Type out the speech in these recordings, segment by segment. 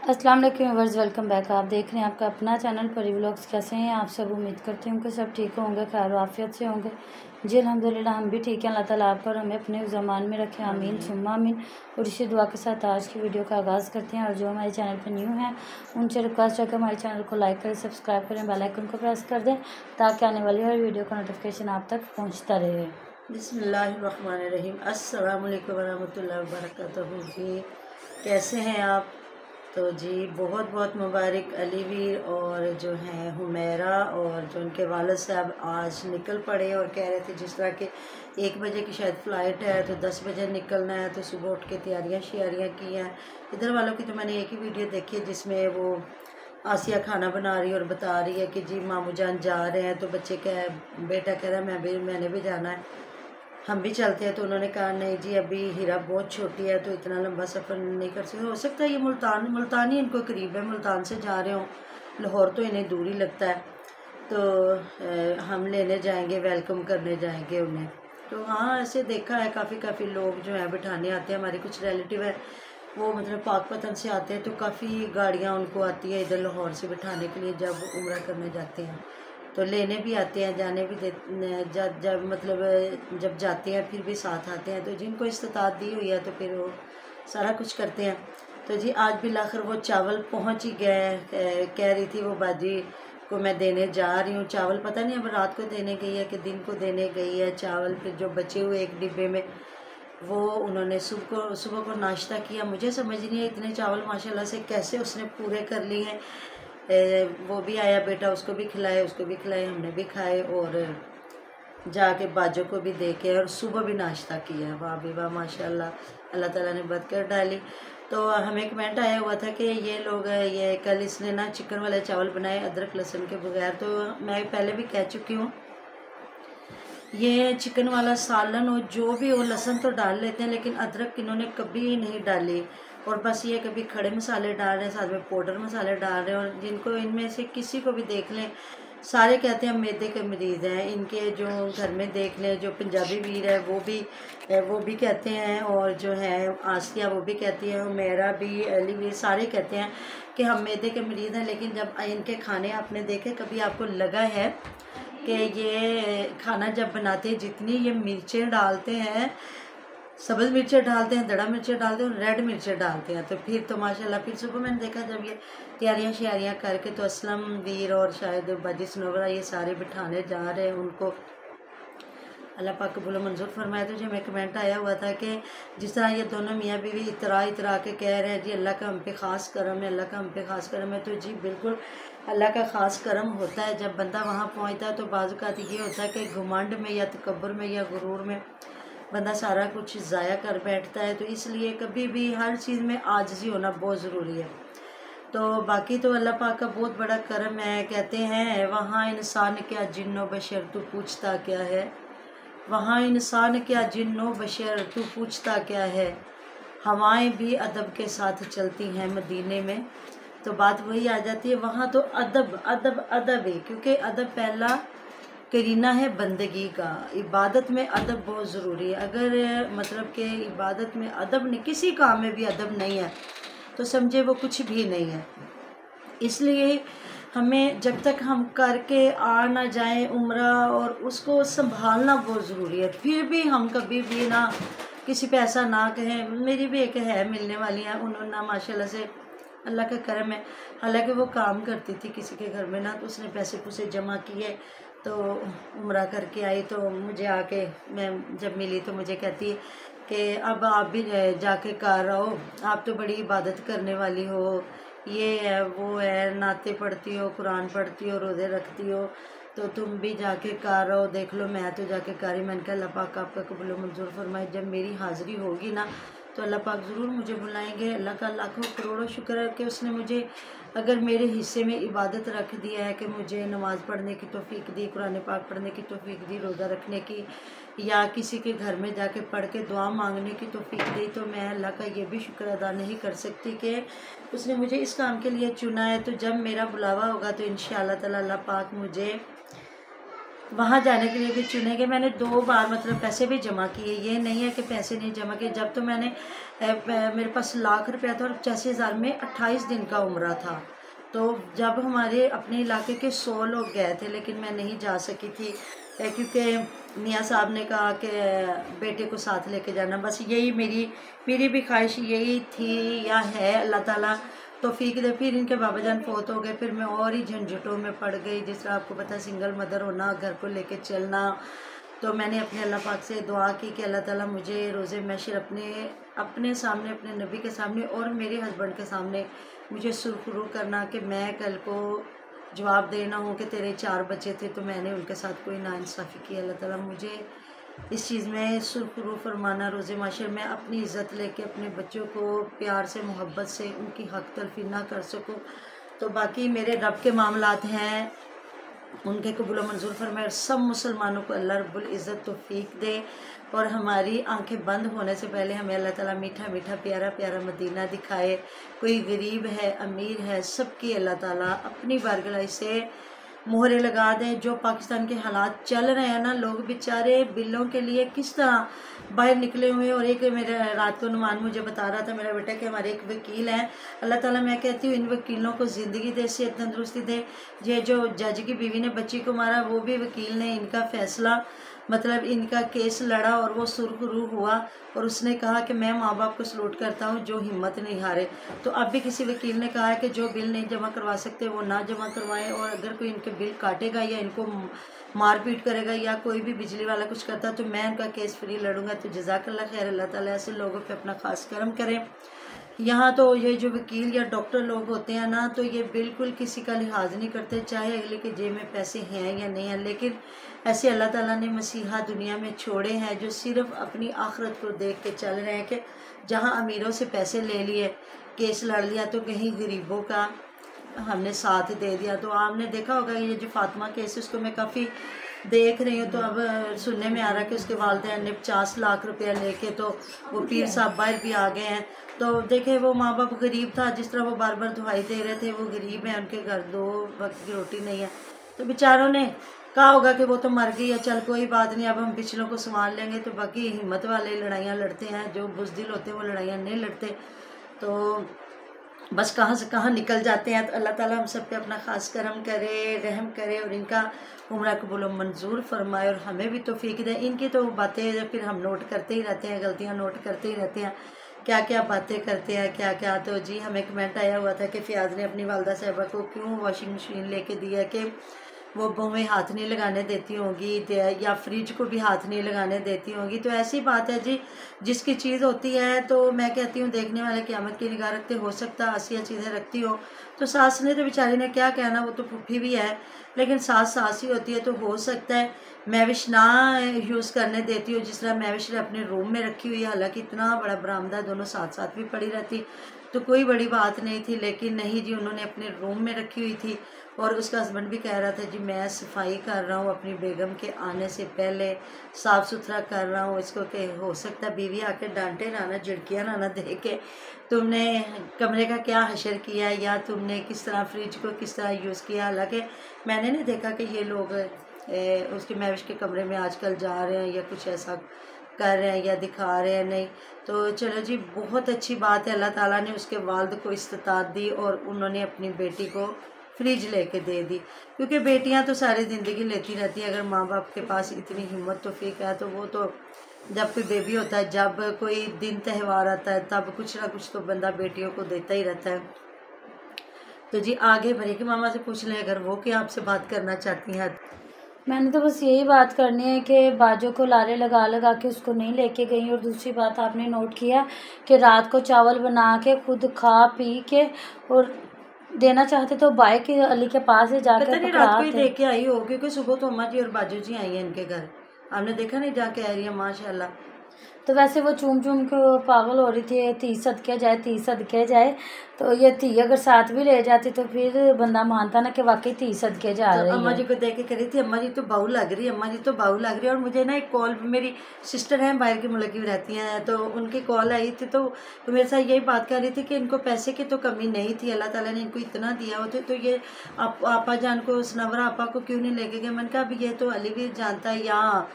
अस्सलाम वालेकुम viewers, welcome back. आप देख रहे हैं आपका अपना चैनल परी व्लॉग्स। कैसे हैं आप सब? उम्मीद करते हैं कि सब ठीक होंगे, खैर आफियत से होंगे। जी अल्हम्दुलिल्लाह हम भी ठीक हैं। अल्लाह ताला आप पर हमें अपने ज़मान में रखें, आमीन सुम्मा आमीन। और इसी दुआ के साथ आज की वीडियो का आगाज़ करते हैं। और जो हमारे चैनल पर न्यू हैं उनसे रिक्वेस्ट है कि हमारे चैनल को लाइक करें, सब्सक्राइब करें, बेल आइकन को प्रेस कर दें ताकि आने वाली हर वीडियो का नोटिफिकेशन आप तक पहुँचता रहे। बिस्मिल्लाहिर्रहमानिर्रहीम। अस्सलाम वालेकुम वरहमतुल्लाहि वबरकातुहू। जी कैसे हैं आप? तो जी बहुत बहुत मुबारक अलीवीर और जो हैं हुमैरा और जो उनके वालिद साहब आज निकल पड़े और कह रहे थे जिस तरह के 1 बजे की शायद फ़्लाइट है तो 10 बजे निकलना है, तो सुबह उठ के तैयारियाँ श्यारियाँ की हैं। इधर वालों की तो मैंने एक ही वीडियो देखी है जिसमें वो आसिया खाना बना रही है और बता रही है कि जी मामू जान जा रहे हैं, तो बच्चे बेटा कह रहा है मैंने भी जाना है, हम भी चलते हैं। तो उन्होंने कहा नहीं जी अभी हीरा बहुत छोटी है तो इतना लंबा सफ़र नहीं कर सकते। हो सकता है ये मुल्तान ही इनको करीब है, मुल्तान से जा रहे हो, लाहौर तो इन्हें दूर ही लगता है। तो हम लेने जाएंगे, वेलकम करने जाएंगे उन्हें। तो हाँ ऐसे देखा है काफ़ी लोग जो हैं बिठाने आते हैं। हमारे कुछ रिलेटिव है वो मतलब पाकपतन से आते हैं, तो काफ़ी गाड़ियाँ उनको आती है इधर लाहौर से बिठाने के लिए जब उम्रा करने जाते हैं। तो लेने भी आते हैं, जाने भी दे जब मतलब जब जाते हैं फिर भी साथ आते हैं। तो जिनको इस्तात दी हुई है तो फिर वो सारा कुछ करते हैं। तो जी आज भी आखिर वो चावल पहुंच ही गए। कह रही थी वो बाजी को मैं देने जा रही हूँ चावल, पता नहीं अब रात को देने गई है कि दिन को देने गई है चावल। फिर जो बचे हुए एक डिब्बे में वो उन्होंने सुबह को नाश्ता किया। मुझे समझ नहीं है इतने चावल माशाल्लाह से कैसे उसने पूरे कर लिए हैं। वो भी आया बेटा, उसको भी खिलाए, हमने भी खाए और जाके बाजों को भी दे के और सुबह भी नाश्ता किया। वाह भी वाह माशाल्लाह, अल्लाह ताला ने बरकत डाली। तो हमें कमेंट आया हुआ था कि ये लोग ये कल इसने ना चिकन वाले चावल बनाए अदरक लहसुन के बगैर। तो मैं पहले भी कह चुकी हूँ ये चिकन वाला सालन और जो भी हो लहसुन तो डाल लेते हैं लेकिन अदरक इन्होंने कभी नहीं डाली। और बस ये कभी खड़े मसाले डाल रहे हैं, साथ में पाउडर मसाले डाल रहे हैं। और जिनको इनमें से किसी को भी देख लें सारे कहते हैं मैदे के मरीज़ हैं। इनके जो घर में देख लें जो पंजाबी वीर है वो भी कहते हैं, और जो है आसिया वो भी कहती है, मेरा भी अली भी सारे कहते हैं कि हम मैदे के मरीज़ हैं। लेकिन जब इनके खाने आपने देखे, कभी आपको लगा है कि ये खाना जब बनाते हैं जितनी ये मिर्चें डालते हैं, सब्ज़ मिर्चें डालते हैं, दड़ा मिर्चें डालते हैं और रेड मिर्चें डालते हैं, तो फिर तो माशाल्लाह। फिर सुबह मैंने देखा जब ये तैयारियां श्यारियाँ करके तो असलम वीर और शायद बाजी सनोवरा ये सारे बिठाने जा रहे हैं उनको। अल्लाह पाक कबूल मंजूर फरमाए। तो जो हमें कमेंट आया हुआ था कि जिस तरह ये दोनों मियाँ बीवी इतरा के कह रहे हैं जी अल्लाह का हम पे ख़ास करम है, अल्लाह का हम पे ख़ास करम है। तो जी बिल्कुल अल्लाह का ख़ास करम होता है जब बंदा वहाँ पहुँचता है। तो बाज़ औक़ात ये होता है कि घुमंड में या तकब्बुर में या गुरूर में बंदा सारा कुछ ज़ाया कर बैठता है। तो इसलिए कभी भी हर चीज़ में आजिज़ी होना बहुत ज़रूरी है। तो बाकी तो अल्लाह पाक का बहुत बड़ा करम है। कहते हैं वहाँ इंसान क्या जिन्नो बशर तू पूछता क्या है, वहाँ इंसान क्या जिन्नो बशर तू पूछता क्या है, हवाएं भी अदब के साथ चलती हैं मदीने में। तो बात वही आ जाती है, वहाँ तो अदब अदब अदब है, क्योंकि अदब पहला करीना है बंदगी का। इबादत में अदब बहुत ज़रूरी है। अगर मतलब कि इबादत में अदब नहीं, किसी काम में भी अदब नहीं है तो समझे वो कुछ भी नहीं है। इसलिए हमें जब तक हम करके आ ना जाए उम्रा और उसको संभालना बहुत ज़रूरी है। फिर भी हम कभी भी ना किसी पे ऐसा ना कहें। मेरी भी एक है मिलने वाली है, उन्होंने माशाल्लाह से अल्लाह का करम है, हालांकि वो काम करती थी किसी के घर में ना, तो उसने पैसे पुसे जमा किए तो उम्रा करके आई। तो मुझे आके मैं जब मिली तो मुझे कहती है कि अब आप भी जाके कर रहो, आप तो बड़ी इबादत करने वाली हो, ये है वो है, नाते पढ़ती हो, कुरान पढ़ती हो, रोज़े रखती हो, तो तुम भी जाके कर रहो। देख लो मैं तो जाके कारी। मैंने कहा अल्लाह पाक आपका कबूल मंजूर फरमाए। जब मेरी हाज़िरी होगी ना तो अल्लाह पाक ज़रूर मुझे बुलाएंगे। अल्लाह का लाखों करोड़ों शुक्र है कि उसने मुझे अगर मेरे हिस्से में इबादत रख दिया है कि मुझे नमाज़ पढ़ने की तौफीक दी, कुरान पाक पढ़ने की तौफीक दी, रोज़ा रखने की या किसी के घर में जाके पढ़ के दुआ मांगने की तौफीक दी। तो मैं अल्लाह का ये भी शुक्र अदा नहीं कर सकती कि उसने मुझे इस काम के लिए चुना है। तो जब मेरा बुलावा होगा तो इंशाअल्लाह ताला अल्लाह पाक मुझे वहाँ जाने के लिए भी चुने गए। मैंने 2 बार मतलब पैसे भी जमा किए, ये नहीं है कि पैसे नहीं जमा किए। जब तो मैंने मेरे पास लाख रुपया था और 85,000 में 28 दिन का उम्रा था। तो जब हमारे अपने इलाके के 100 लोग गए थे, लेकिन मैं नहीं जा सकी थी क्योंकि मियाँ साहब ने कहा कि बेटे को साथ लेके जाना। बस यही मेरी भी ख्वाहिश यही थी या है, अल्लाह ताला तौफीक दे। फिर इनके बाबा जान फोत हो गए, फिर मैं और ही झंझटों में पड़ गई। जिस तरह आपको पता है सिंगल मदर होना, घर को लेके चलना, तो मैंने अपने अल्लाह पाक से दुआ की कि अल्लाह ताला मुझे रोज़े महशर अपने सामने, अपने नबी के सामने और मेरे हस्बैंड के सामने मुझे सुरखरू करना कि मैं कल को जवाब देना हो कि तेरे 4 बच्चे थे तो मैंने उनके साथ कोई नाइंसाफ़ी की। अल्लाह ताला मुझे इस चीज़ में सुरखरू फरमाना, रोज़े माशर में अपनी इज़्ज़त लेके अपने बच्चों को प्यार से, मोहब्बत से उनकी हक तलफी ना कर सकूँ। तो बाकी मेरे रब के मामलात हैं, उनके कबूल मंजूर फरमाए और सब मुसलमानों को अल्लाह रब्बुल इज़्ज़त तौफीक दे। और हमारी आंखें बंद होने से पहले हमें अल्लाह ताला मीठा मीठा प्यारा प्यारा मदीना दिखाए। कोई गरीब है, अमीर है, सबकी अल्लाह ताला अपनी बारगाह से मोहरे लगा दें। जो पाकिस्तान के हालात चल रहे हैं ना, लोग बेचारे बिलों के लिए किस तरह बाहर निकले हुए। और एक मेरे रात को नुमान मुझे बता रहा था मेरा बेटा कि हमारे एक वकील हैं, अल्लाह ताला मैं कहती हूँ इन वकीलों को ज़िंदगी दे, सेहत तंदुरुस्ती दे। ये जो जज की बीवी ने बच्ची को मारा, वो भी वकील ने इनका फ़ैसला मतलब इनका केस लड़ा और वो सुरखरू हुआ। और उसने कहा कि मैं माँ बाप को सलूट करता हूँ जो हिम्मत नहीं हारे। तो अब भी किसी वकील ने कहा है कि जो बिल नहीं जमा करवा सकते वो ना जमा करवाएं, और अगर कोई इनके बिल काटेगा या इनको मारपीट करेगा या कोई भी बिजली वाला कुछ करता तो मैं इनका केस फ्री लड़ूंगा। तो जज़ाकल्लाह खैर, अल्लाह ताला ऐसे लोगों पे अपना ख़ास करम करें। यहाँ तो ये जो वकील या डॉक्टर लोग होते हैं ना, तो ये बिल्कुल किसी का लिहाज नहीं करते, चाहे अगले के जेब में पैसे हैं या नहीं हैं। लेकिन ऐसे अल्लाह ताला ने मसीहा दुनिया में छोड़े हैं जो सिर्फ अपनी आखिरत को देख के चल रहे हैं कि जहाँ अमीरों से पैसे ले लिए, केस लड़ लिया, तो कहीं गरीबों का हमने साथ दे दिया। तो आपने देखा होगा ये जो फातिमा केस है उसको मैं काफ़ी देख रही हूँ। तो अब सुनने में आ रहा है कि उसके वालिदैन ने 50 लाख रुपया लेके तो वो पीर साहब बाहर भी आ गए हैं। तो देखे वो माँ बाप गरीब था, जिस तरह वो बार बार दुहाई दे रहे थे, वो गरीब हैं, उनके घर 2 वक्त की रोटी नहीं है। तो बेचारों ने कहा होगा कि वो तो मर गई है, चल कोई बात नहीं, अब हम पिछलों को संभाल लेंगे। तो बाकी हिम्मत वाले लड़ाइयाँ लड़ते हैं, जो बुज़दिल होते हैं वो लड़ाइयाँ नहीं लड़ते। तो बस कहाँ से कहाँ निकल जाते हैं। तो अल्लाह ताला हम सब पे अपना ख़ास करम करे, रहम करे और इनका उम्र कबूल मंजूर फरमाए और हमें भी तौफीक दे। इनकी तो बातें फिर हम नोट करते ही रहते हैं, गलतियाँ नोट करते ही रहते हैं, क्या क्या बातें करते हैं क्या क्या। तो जी हमें कमेंट आया हुआ था कि फ़ियाज़ ने अपनी वालदा साहिबा को क्यों वॉशिंग मशीन लेके दिया कि वो बहुएं हाथ नहीं लगाने देती होंगी या फ्रिज को भी हाथ नहीं लगाने देती होंगी। तो ऐसी बात है जी, जिसकी चीज़ होती है तो मैं कहती हूँ देखने वाले क़यामत की निगाह रखते। हो सकता है आसिया चीज़ें रखती हो, तो सास ने तो बेचारी ने क्या कहना, वो तो पुप्पी भी है, लेकिन सास सास ही होती है। तो हो सकता है मैविश ना यूज़ करने देती हो, जिस तरह मैविश अपने रूम में रखी हुई है, हालांकि इतना बड़ा बरामदा दोनों साथ साथ भी पड़ी रहती तो कोई बड़ी बात नहीं थी। लेकिन नहीं जी, उन्होंने अपने रूम में रखी हुई थी। और उसका हस्बैंड भी कह रहा था जी मैं सफाई कर रहा हूँ अपनी बेगम के आने से पहले, साफ़ सुथरा कर रहा हूँ इसको, कि हो सकता है बीवी आके डांटे ना, झिड़कियाँ ना दे के तुमने कमरे का क्या हशर किया या तुमने किस तरह फ्रिज को किस तरह यूज़ किया। हालांकि मैंने नहीं देखा कि ये लोग उसके मैविश के कमरे में आजकल जा रहे हैं या कुछ ऐसा कर रहे हैं या दिखा रहे हैं, नहीं। तो चलो जी, बहुत अच्छी बात है, अल्लाह ताला ने उसके वालिद को इस्तिताअत दी और उन्होंने अपनी बेटी को फ्रिज लेके दे दी। क्योंकि बेटियां तो सारी ज़िंदगी लेती रहती हैं, अगर माँ बाप के पास इतनी हिम्मत तौफीक है तो वो तो जब कोई बेबी होता है, जब कोई दिन त्यौहार आता है, तब कुछ ना कुछ तो बंदा बेटियों को देता ही रहता है। तो जी आगे भरी की मामा से पूछ लें अगर वो क्या आपसे बात करना चाहती हैं। मैंने तो बस यही बात करनी है कि बाजू को लारे लगा लगा के उसको नहीं लेके गई। और दूसरी बात आपने नोट किया कि रात को चावल बना के खुद खा पी के और देना चाहते तो बाई के अली के पास ही जाकर रात को ही दे के आई हो, क्योंकि सुबह तो अम्मा जी और बाजू जी आई हैं इनके घर, आपने देखा नहीं जाके आ रही है माशाल्लाह। तो वैसे वो चूम चूम के वो पागल हो रही थी, 30 सदके जाए 30 सदके जाए। तो ये 30 अगर साथ भी ले जाती तो फिर बंदा मानता ना कि वाकई 30 सदके जा तो रही अम्मा है। जी को देख के कह रही थी अम्मा जी तो बहू लग रही है, अम्मा जी तो बहू लग रही है। और मुझे ना एक कॉल, मेरी सिस्टर हैं बाहर के मुल्क में रहती हैं, तो उनकी कॉल आई थी, तो मेरे साथ यही बात कर रही थी कि इनको पैसे की तो कमी नहीं थी, अल्लाह ताला ने इनको इतना दिया होता, तो ये आपा जान को, सनवरा आपा को क्यों नहीं लेके गए। मैंने कहा अभी ये तो अलीवीर जानता है, यहाँ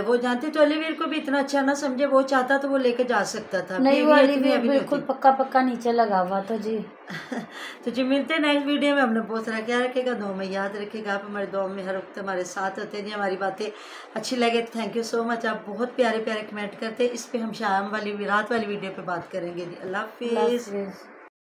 वो जानते, तो अलीवीर को भी इतना अच्छा ना समझे, वो चाहता तो वो लेके जा सकता था। नहीं, वो ये अली इतनी भी अभी नहीं बिल्कुल होती। पक्का पक्का नीचे लगा हुआ तो जी। तो जी मिलते हैं नेक्स्ट वीडियो में। हमने बहुत सारा क्या रखेगा, दुआ में याद रखेगा, आप हमारे दुआ में हर वक्त हमारे साथ होते हैं जी। हमारी बातें अच्छी लगे तो थैंक यू सो मच। आप बहुत प्यारे प्यारे कमेंट करते हैं। इस पे हम शाम वाली रात वाली वीडियो पे बात करेंगे जी। अल्लाह अल्लाह हाफिज़। हाफिज़।